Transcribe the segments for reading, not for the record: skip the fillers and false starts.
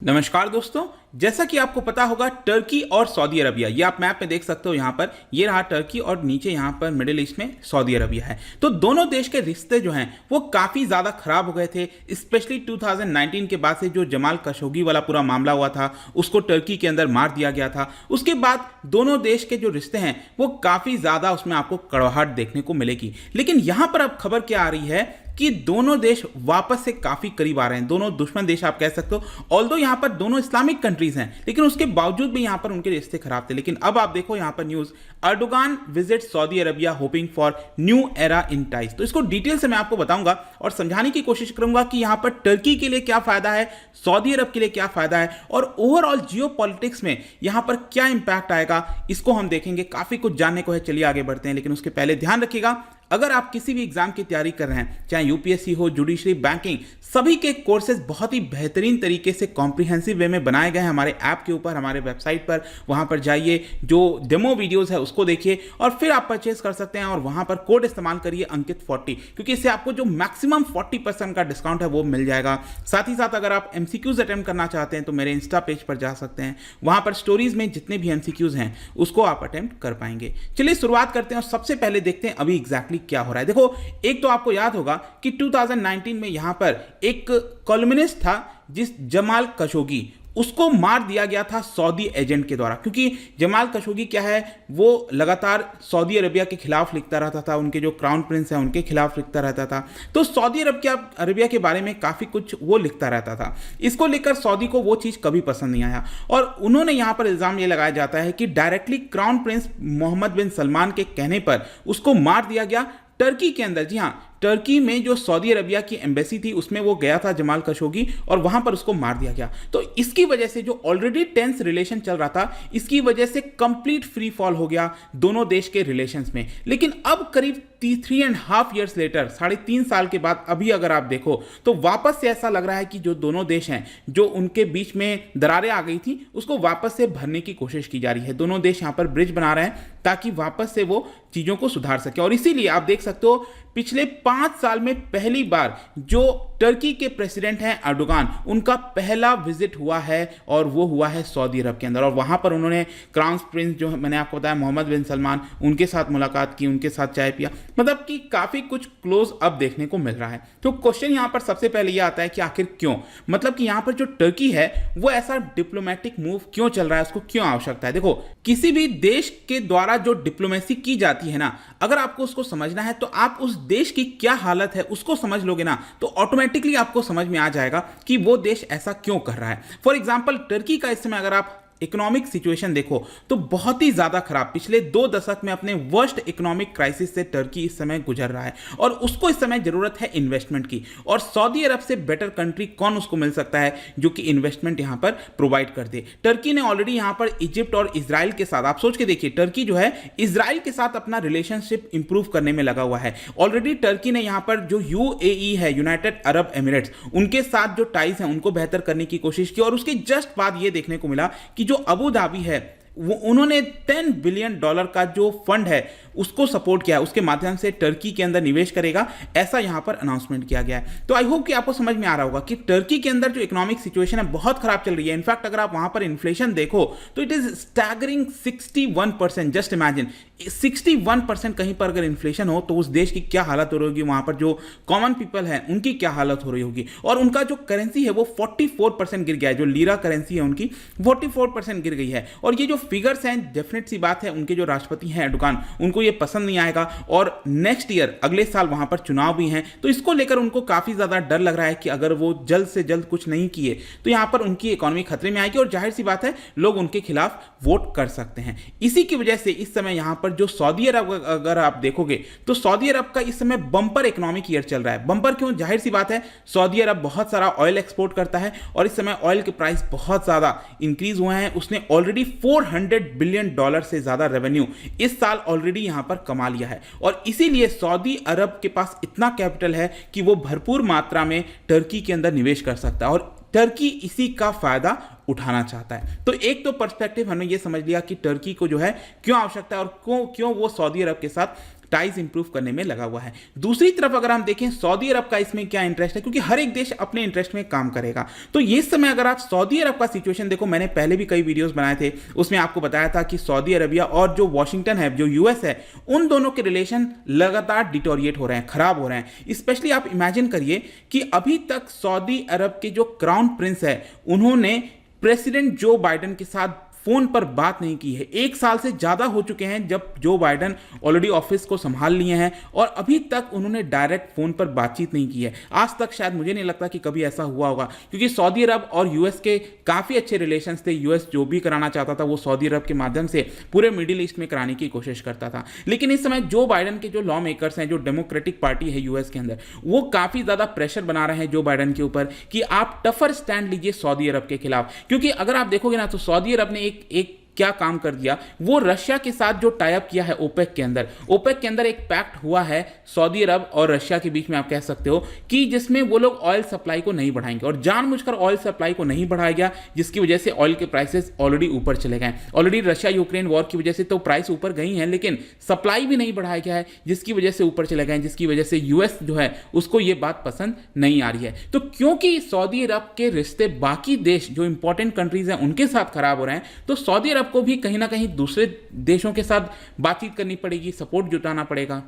नमस्कार दोस्तों। जैसा कि आपको पता होगा टर्की और सऊदी अरबिया, ये आप मैप में देख सकते हो। यहाँ पर ये रहा टर्की और नीचे यहाँ पर मिडिल ईस्ट में सऊदी अरबिया है। तो दोनों देश के रिश्ते जो हैं वो काफ़ी ज़्यादा खराब हो गए थे, स्पेशली 2019 के बाद से जो जमाल खशोगी वाला पूरा मामला हुआ था, उसको टर्की के अंदर मार दिया गया था। उसके बाद दोनों देश के जो रिश्ते हैं वो काफ़ी ज़्यादा उसमें आपको कड़वाहट देखने को मिलेगी। लेकिन यहाँ पर अब खबर क्या आ रही है कि दोनों देश वापस से काफी करीब आ रहे हैं। दोनों दुश्मन देश आप कह सकते हो। ऑल्दो यहां पर दोनों इस्लामिक कंट्रीज हैं, लेकिन उसके बावजूद भी यहां पर उनके रिश्ते खराब थे। लेकिन अब आप देखो यहां पर news, Erdogan visit Saudi Arabia hoping for new era in ties. तो इसको डिटेल से मैं आपको बताऊंगा और समझाने की कोशिश करूंगा कि यहां पर टर्की के लिए क्या फायदा है, सऊदी अरब के लिए क्या फायदा है और ओवरऑल जियो पॉलिटिक्स में यहां पर क्या इंपैक्ट आएगा, इसको हम देखेंगे। काफी कुछ जानने को है, चलिए आगे बढ़ते हैं। लेकिन उसके पहले ध्यान रखिएगा, अगर आप किसी भी एग्जाम की तैयारी कर रहे हैं, चाहे यूपीएससी हो, जुडिशरी, बैंकिंग, सभी के कोर्सेज बहुत ही बेहतरीन तरीके से कॉम्प्रिहेंसिव वे में बनाए गए हैं हमारे ऐप के ऊपर, हमारे वेबसाइट पर। वहां पर जाइए, जो डेमो वीडियोस है उसको देखिए और फिर आप परचेज कर सकते हैं। और वहां पर कोड इस्तेमाल करिए अंकित 40, क्योंकि इससे आपको जो मैक्सिमम 40% का डिस्काउंट है वो मिल जाएगा। साथ ही साथ अगर आप एमसीक्यूज अटेम्प्ट करना चाहते हैं तो मेरे इंस्टा पेज पर जा सकते हैं। वहां पर स्टोरीज में जितने भी एमसीक्यूज हैं उसको आप अटेम्प्ट कर पाएंगे। चलिए शुरुआत करते हैं और सबसे पहले देखते हैं अभी एग्जैक्टली क्या हो रहा है। देखो, एक तो आपको याद होगा कि 2019 में यहां पर एक कॉलमनिस्ट था जिस जमाल खशोगी, उसको मार दिया गया था सऊदी एजेंट के द्वारा। क्योंकि जमाल खशोगी क्या है, वो लगातार सऊदी अरबिया के खिलाफ लिखता रहता था, उनके जो क्राउन प्रिंस हैं उनके खिलाफ लिखता रहता था। तो सऊदी अरबिया के बारे में काफ़ी कुछ वो लिखता रहता था। इसको लेकर सऊदी को वो चीज़ कभी पसंद नहीं आया और उन्होंने यहाँ पर इल्ज़ाम ये लगाया जाता है कि डायरेक्टली क्राउन प्रिंस मोहम्मद बिन सलमान के कहने पर उसको मार दिया गया टर्की के अंदर। जी हाँ, टर्की में जो सऊदी अरबिया की एम्बेसी थी उसमें वो गया था जमाल खशोगी और वहां पर उसको मार दिया गया। तो इसकी वजह से जो ऑलरेडी टेंस रिलेशन चल रहा था, इसकी वजह से कंप्लीट फ्री फॉल हो गया दोनों देश के रिलेशंस में। लेकिन अब करीब 3.5 ईयर्स लेटर, 3.5 साल के बाद अभी अगर आप देखो तो वापस से ऐसा लग रहा है कि जो दोनों देश हैं, जो उनके बीच में दरारें आ गई थी, उसको वापस से भरने की कोशिश की जा रही है। दोनों देश यहां पर ब्रिज बना रहे हैं ताकि वापस से वो चीजों को सुधार सके। और इसीलिए आप देख सकते हो पिछले 5 साल में पहली बार जो टर्की के प्रेसिडेंट हैं अर्दोगान, उनका पहला विजिट हुआ है और वो हुआ है सऊदी अरब के अंदर। और वहां पर उन्होंने क्राउन प्रिंस जो मैंने आपको बताया मोहम्मद बिन सलमान, उनके साथ मुलाकात की, उनके साथ चाय पिया। मतलब कि काफी कुछ क्लोज अब देखने को मिल रहा है। तो क्वेश्चन यहां पर सबसे पहले यह आता है कि आखिर क्यों, मतलब कि यहां पर जो टर्की है वो ऐसा डिप्लोमेटिक मूव क्यों चल रहा है, उसको क्यों आवश्यकता है। देखो, किसी भी देश के द्वारा जो डिप्लोमेसी की जाती है ना, अगर आपको उसको समझना है तो आप उस देश की क्या हालत है उसको समझ लोगे ना, तो ऑटोमेटिकली आपको समझ में आ जाएगा कि वो देश ऐसा क्यों कर रहा है। फॉर एग्जांपल, टर्की का इस समय अगर आप इकोनॉमिक सिचुएशन देखो तो बहुत ही ज्यादा खराब, पिछले 2 दशक में अपने वर्स्ट इकोनॉमिक क्राइसिस से टर्की इस समय गुजर रहा है और उसको इस समय जरूरत है इन्वेस्टमेंट की। और सऊदी अरब से बेटर कंट्री कौन उसको मिल सकता है जो कि इन्वेस्टमेंट यहां पर प्रोवाइड कर दे। टर्की ने ऑलरेडी यहां पर इजिप्ट और इजराइल के साथ, आप सोच के देखिए, टर्की जो है इजराइल के साथ अपना रिलेशनशिप इंप्रूव करने में लगा हुआ है। ऑलरेडी टर्की ने यहां पर जो यूएई है, यूनाइटेड अरब एमिरेट्स, उनके साथ जो टाइज हैं उनको बेहतर करने की कोशिश की। और उसके जस्ट बाद ये देखने को मिला कि जो अबू धाबी है वो उन्होंने $10 बिलियन का जो फंड है उसको सपोर्ट किया है, उसके माध्यम से टर्की के अंदर निवेश करेगा, ऐसा यहां पर अनाउंसमेंट किया गया है। तो आई होप कि आपको समझ में आ रहा होगा कि टर्की के अंदर जो इकोनॉमिक सिचुएशन है बहुत खराब चल रही है। इनफैक्ट अगर आप वहां पर इन्फ्लेशन देखो तो it is staggering 61%। Just imagine 61% कहीं पर अगर इन्फ्लेशन हो तो उस देश की क्या हालत हो रही होगी, वहां पर जो कॉमन पीपल है उनकी क्या हालत हो रही होगी। और उनका जो करेंसी है वो 44% गिर गया है, जो लीरा करेंसी है उनकी 44% गिर गई है। और ये जो फिगर्स हैं, डेफिनेट सी बात है, उनके जो राष्ट्रपति हैं अर्दोगान, उनको ये पसंद नहीं आएगा। और नेक्स्ट ईयर, अगले साल वहां पर चुनाव भी हैं, तो इसको लेकर उनको काफी ज्यादा डर लग रहा है कि अगर वो जल्द से जल्द कुछ नहीं किए तो यहां पर उनकी इकोनॉमी खतरे में आएगी और जाहिर सी बात है लोग उनके खिलाफ वोट कर सकते हैं। इसी की वजह से इस समय यहां पर जो सऊदी अरब, अगर आप देखोगे तो सऊदी अरब का इस समय बंपर इकोनॉमिक ईयर चल रहा है। बंपर क्यों? जाहिर सी बात है, सऊदी अरब बहुत सारा ऑयल एक्सपोर्ट करता है और इस समय ऑयल के प्राइस बहुत ज्यादा इंक्रीज हुए हैं। उसने ऑलरेडी $400 बिलियन से ज्यादा रेवेन्यू इस साल ऑलरेडी यहां पर कमा लिया है। और इसीलिए सऊदी अरब के पास इतना कैपिटल है कि वो भरपूर मात्रा में टर्की के अंदर निवेश कर सकता है और टर्की इसी का फायदा उठाना चाहता है। तो एक तो पर्सपेक्टिव हमने ये समझ लिया कि टर्की को जो है क्यों आवश्यकता है और क्यों वो सऊदी अरब के साथ टाइज इंप्रूव करने में लगा हुआ है। दूसरी तरफ अगर हम देखें सऊदी अरब का इसमें क्या इंटरेस्ट है, क्योंकि हर एक देश अपने इंटरेस्ट में काम करेगा। तो ये समय अगर आप सऊदी अरब का सिचुएशन देखो, मैंने पहले भी कई वीडियोस बनाए थे, उसमें आपको बताया था कि सऊदी अरबिया और जो वॉशिंगटन है, जो यूएस है, उन दोनों के रिलेशन लगातार डिटोरिएट हो रहे हैं, खराब हो रहे हैं। स्पेशली आप इमेजिन करिए कि अभी तक सऊदी अरब के जो क्राउन प्रिंस है उन्होंने प्रेसिडेंट जो बाइडेन के साथ फोन पर बात नहीं की है। 1 साल से ज्यादा हो चुके हैं जब जो बाइडेन ऑलरेडी ऑफिस को संभाल लिए हैं और अभी तक उन्होंने डायरेक्ट फोन पर बातचीत नहीं की है। आज तक शायद मुझे नहीं लगता कि कभी ऐसा हुआ होगा, क्योंकि सऊदी अरब और यूएस के काफी अच्छे रिलेशंस थे। यूएस जो भी कराना चाहता था वो सऊदी अरब के माध्यम से पूरे मिडिल ईस्ट में कराने की कोशिश करता था। लेकिन इस समय जो बाइडेन के जो लॉ मेकर्स हैं, जो डेमोक्रेटिक पार्टी है यूएस के अंदर, वो काफी ज्यादा प्रेशर बना रहे हैं जो बाइडेन के ऊपर कि आप टफर स्टैंड लीजिए सऊदी अरब के खिलाफ। क्योंकि अगर आप देखोगे ना तो सऊदी अरब ने एक क्या काम कर दिया, वो रशिया के साथ जो टाई अप किया है ओपेक के अंदर एक पैक्ट हुआ है सऊदी अरब और रशिया के बीच में, आप कह सकते हो कि जिसमें वो लोग ऑयल सप्लाई को नहीं बढ़ाएंगे, और जानबूझकर ऑयल सप्लाई को नहीं बढ़ाया गया, जिसकी वजह से ऑयल के प्राइसेस ऑलरेडी ऊपर चले गए। ऑलरेडी रशिया यूक्रेन वॉर की वजह से तो प्राइस ऊपर गई है, लेकिन सप्लाई भी नहीं बढ़ाया गया है, जिसकी वजह से ऊपर चले गए, जिसकी वजह से यूएस जो है उसको ये बात पसंद नहीं आ रही है। तो क्योंकि सऊदी अरब के रिश्ते बाकी देश जो इंपॉर्टेंट कंट्रीज हैं उनके साथ खराब हो रहे हैं, तो सऊदी अरब को भी कहीं ना कहीं दूसरे देशों के साथ बातचीत करनी पड़ेगी, सपोर्ट जुटाना पड़ेगा।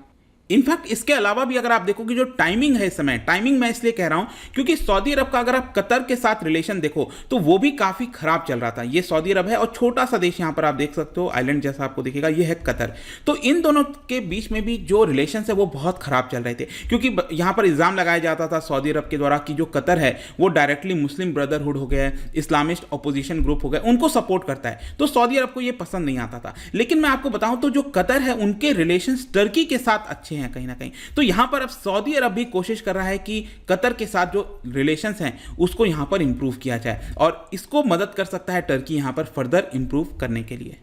इनफैक्ट इसके अलावा भी अगर आप देखोगे जो टाइमिंग है इस समय, टाइमिंग मैं इसलिए कह रहा हूं क्योंकि सऊदी अरब का अगर आप कतर के साथ रिलेशन देखो तो वो भी काफी खराब चल रहा था। ये सऊदी अरब है और छोटा सा देश यहां पर आप देख सकते हो, आइलैंड जैसा आपको दिखेगा, ये है कतर। तो इन दोनों के बीच में भी जो रिलेशन है वो बहुत खराब चल रहे थे, क्योंकि यहां पर इल्जाम लगाया जाता था सऊदी अरब के द्वारा कि जो कतर है वो डायरेक्टली मुस्लिम ब्रदरहुड हो गया, इस्लामिस्ट अपोजिशन ग्रुप हो गए, उनको सपोर्ट करता है। तो सऊदी अरब को ये पसंद नहीं आता था। लेकिन मैं आपको बताऊं तो जो कतर है उनके रिलेशन टर्की के साथ अच्छे हैं कहीं ना कहीं। तो यहां पर अब सऊदी अरब भी कोशिश कर रहा है कि कतर के साथ जो रिलेशंस हैं उसको यहां पर इंप्रूव किया जाए, और इसको मदद कर सकता है टर्की यहां पर फर्दर इंप्रूव करने के लिए।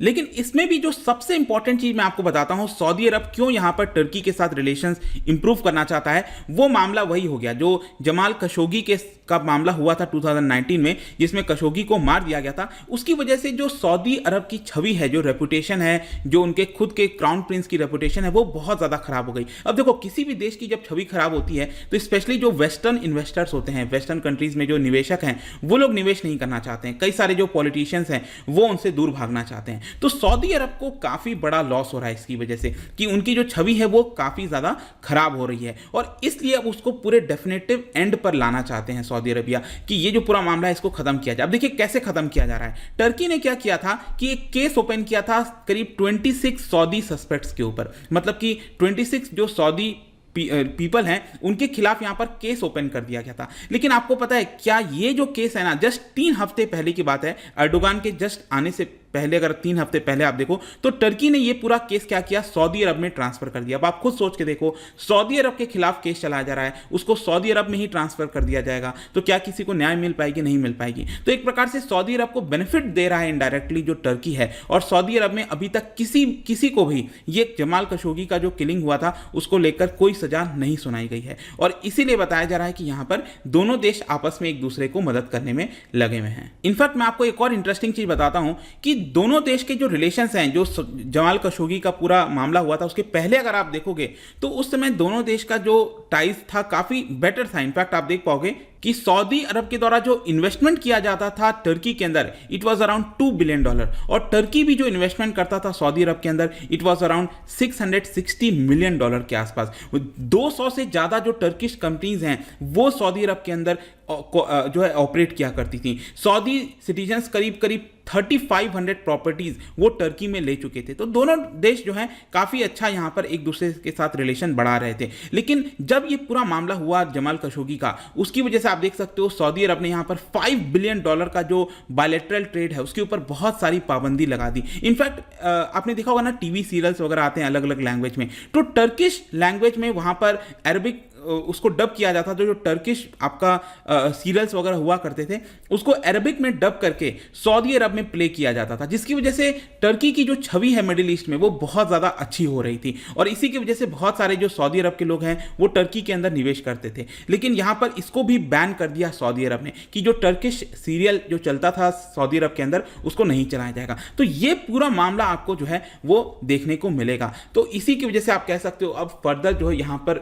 लेकिन इसमें भी जो सबसे इंपॉर्टेंट चीज मैं आपको बताता हूं, सऊदी अरब क्यों यहां पर टर्की के साथ रिलेशंस इंप्रूव करना चाहता है, वो मामला वही हो गया जो जमाल खशोगी के का मामला हुआ था 2019 में, जिसमें खशोगी को मार दिया गया था। उसकी वजह से जो सऊदी अरब की छवि है, जो रेपुटेशन है, जो उनके खुद के क्राउन प्रिंस की रेपुटेशन है, वो बहुत ज्यादा खराब हो गई। अब देखो, किसी भी देश की जब छवि खराब होती है तो स्पेशली जो वेस्टर्न इन्वेस्टर्स होते हैं, वेस्टर्न कंट्रीज में जो निवेशक हैं, वो लोग निवेश नहीं करना चाहते हैं। कई सारे जो पॉलिटिशियंस हैं वो उनसे दूर भागना चाहते हैं। तो सऊदी अरब को काफी बड़ा लॉस हो रहा है इसकी वजह से कि उनकी जो छवि है वो काफी ज्यादा खराब हो रही है, और इसलिए अब उसको पूरे डेफिनेटिव एंड पर लाना चाहते हैं सऊदी अरबिया कि ये जो पूरा मामला है इसको खत्म किया जाए। अब देखिए कैसे खत्म किया जा रहा है। टर्की ने क्या किया था कि एक केस ओपन किया था करीब 26 सऊदी सस्पेक्ट्स के ऊपर, मतलब कि 26 जो सऊदी पीपल हैं उनके खिलाफ यहां पर केस ओपन कर दिया गया था। लेकिन आपको पता है क्या, ये जो केस है ना, जस्ट 3 हफ्ते पहले की बात है, एर्डोगान के जस्ट आने से पहले, अगर 3 हफ्ते पहले आप देखो तो टर्की ने ये पूरा केस क्या किया, सऊदी अरब में ट्रांसफर कर दिया। अब आप खुद सोच के देखो, सऊदी अरब के खिलाफ केस चलाया जा रहा है, उसको सऊदी अरब में ही ट्रांसफर कर दिया जाएगा, तो क्या किसी को न्याय मिल पाएगी? नहीं मिल पाएगी। तो एक प्रकार से सऊदी अरब को बेनिफिट दे रहा है इनडायरेक्टली जो टर्की है, और सऊदी अरब में अभी तक किसी को भी ये जमाल खशोगी का जो किलिंग हुआ था उसको लेकर कोई सजा नहीं सुनाई गई है, और इसीलिए बताया जा रहा है कि यहां पर दोनों देश आपस में एक दूसरे को मदद करने में लगे हुए हैं। इनफैक्ट मैं आपको एक और इंटरेस्टिंग चीज बताता हूं कि दोनों देश के जो रिलेशंस हैं, जो जमाल खशोगी का पूरा मामला हुआ था उसके पहले अगर आप देखोगे तो उस समय दोनों देश का जो टाइज था काफी बेटर था। इनफैक्ट आप देख पाओगे कि सऊदी अरब के द्वारा जो इन्वेस्टमेंट किया जाता था टर्की के अंदर, इट वाज अराउंड $2 बिलियन, और टर्की भी जो इन्वेस्टमेंट करता था सऊदी अरब के अंदर, इट वाज अराउंड $660 मिलियन के आसपास। 200 से ज्यादा जो टर्किश कंपनीज हैं वो सऊदी अरब के अंदर जो है ऑपरेट किया करती थी। सऊदी सिटीजन्स करीब 3500 प्रॉपर्टीज वो टर्की में ले चुके थे। तो दोनों देश जो हैं काफी अच्छा यहां पर एक दूसरे के साथ रिलेशन बढ़ा रहे थे। लेकिन जब ये पूरा मामला हुआ जमाल खशोगी का, उसकी वजह से आप देख सकते हो सऊदी अरब ने यहां पर $5 बिलियन का जो बायलैटरल ट्रेड है उसके ऊपर बहुत सारी पाबंदी लगा दी। इनफैक्ट आपने देखा होगा ना, टीवी सीरियल्स वगैरह आते हैं अलग अलग लैंग्वेज में, तो टर्किश लैंग्वेज में वहां पर अरबिक उसको डब किया जाता था, जो टर्किश आपका सीरियल्स वगैरह हुआ करते थे उसको अरबिक में डब करके सऊदी अरब में प्ले किया जाता था, जिसकी वजह से टर्की की जो छवि है मिडिल ईस्ट में वो बहुत ज़्यादा अच्छी हो रही थी। और इसी की वजह से बहुत सारे जो सऊदी अरब के लोग हैं वो टर्की के अंदर निवेश करते थे। लेकिन यहाँ पर इसको भी बैन कर दिया सऊदी अरब ने कि जो टर्किश सीरियल जो चलता था सऊदी अरब के अंदर उसको नहीं चलाया जाएगा। तो ये पूरा मामला आपको जो है वो देखने को मिलेगा। तो इसी की वजह से आप कह सकते हो अब फर्दर जो है यहाँ पर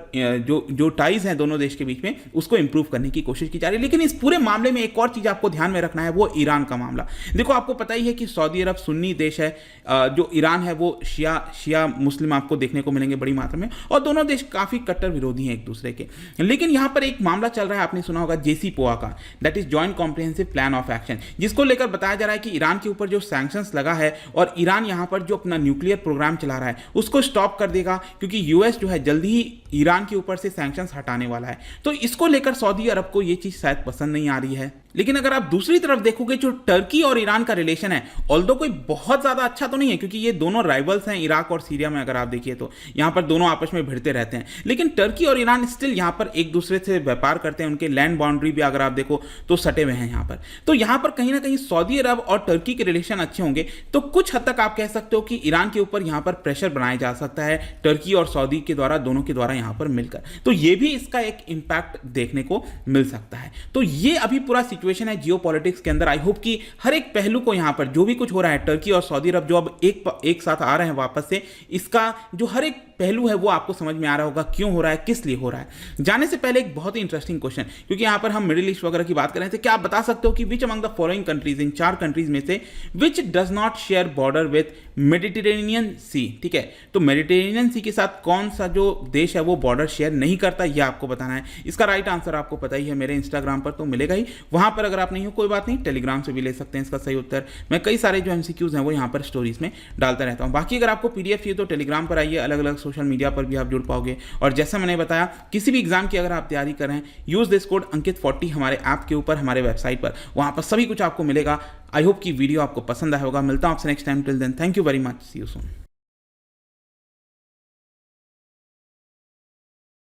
जो टाइज हैं दोनों देश के बीच में उसको इंप्रूव करने की कोशिश की जा रही है। लेकिन इस पूरे मामले में एक और चीज आपको ध्यान में रखना है, वो ईरान का मामला। देखो आपको पता ही है कि सऊदी अरब सुन्नी देश है, जो ईरान है वो शिया मुस्लिम आपको देखने को मिलेंगे बड़ी मात्रा में, और दोनों देश काफी कट्टर विरोधी हैं एक दूसरे के। लेकिन यहां पर एक मामला चल रहा है, आपने सुना होगा JCPOA का, that is joint comprehensive plan of action, जिसको लेकर बताया जा रहा है कि ईरान के ऊपर जो सैंक्शंस लगा है और ईरान यहां पर जो अपना न्यूक्लियर प्रोग्राम चला रहा है उसको स्टॉप कर देगा, क्योंकि यूएस जो है जल्दी ही ईरान के ऊपर से सैंक्शंस हटाने वाला है। तो इसको लेकर सऊदी अरब को ये चीज शायद पसंद नहीं आ रही है। लेकिन अगर आप दूसरी तरफ देखोगे जो टर्की और ईरान का रिलेशन है, ऑल्दो कोई बहुत ज्यादा अच्छा तो नहीं है, क्योंकि ये दोनों राइवल्स हैं इराक और सीरिया में। अगर आप देखिए तो यहां पर दोनों आपस में भिड़ते रहते हैं, लेकिन टर्की और ईरान स्टिल यहां पर एक दूसरे से व्यापार करते हैं। उनके लैंड बाउंड्री भी अगर आप देखो तो सटे हुए हैं यहां पर। तो यहां पर कहीं ना कहीं सऊदी अरब और टर्की के रिलेशन अच्छे होंगे तो कुछ हद तक आप कह सकते हो कि ईरान के ऊपर यहां पर प्रेशर बनाया जा सकता है टर्की और सऊदी के द्वारा, दोनों के द्वारा यहां पर मिलकर। तो ये भी इसका एक इंपैक्ट देखने को मिल सकता है। तो ये अभी पूरा सिचुएशन है जियोपॉलिटिक्स के अंदर। आई होप कि हर एक पहलू को यहां पर जो भी कुछ हो रहा है, टर्की और सऊदी अरब जो अब एक साथ आ रहे हैं वापस से, इसका जो हर एक पहलू है वो आपको समझ में आ रहा होगा क्यों हो रहा है, किस लिए हो रहा है। जाने से पहले एक बहुत ही इंटरेस्टिंग क्वेश्चन, क्योंकि यहां पर हम मिडिल ईस्ट वगैरह की बात कर रहे थे, क्या आप बता सकते हो कि which among the following countries, इन 4 कंट्रीज में से which does not share border with Mediterranean sea. ठीक है, तो मेडिटेरेनियन सी के साथ कौन सा जो देश है वो बॉर्डर शेयर नहीं करता, यह आपको बताना है। इसका राइट आंसर आपको पता ही है, मेरे इंस्टाग्राम पर तो मिलेगा ही, वहां पर अगर आप नहीं हो कोई बात नहीं, टेलीग्राम से भी ले सकते हैं इसका सही उत्तर। मैं कई सारे जो MCQs हैं वो यहाँ पर स्टोरीज में डालता रहता हूँ। बाकी अगर आपको PDF चाहिए तो टेलीग्राम पर आइए, अलग अलग सोशल मीडिया पर भी आप जुड़ पाओगे। और जैसा मैंने बताया, किसी भी एग्जाम की अगर आप तैयारी कर रहे हैं, यूज दिस कोड अंकित 40 हमारे ऐप के ऊपर, हमारे वेबसाइट पर, वहां पर सभी कुछ आपको मिलेगा। आई होप कि वीडियो आपको पसंद आया होगा। मिलता हूं आपसे next time, till then thank you very much, see you soon.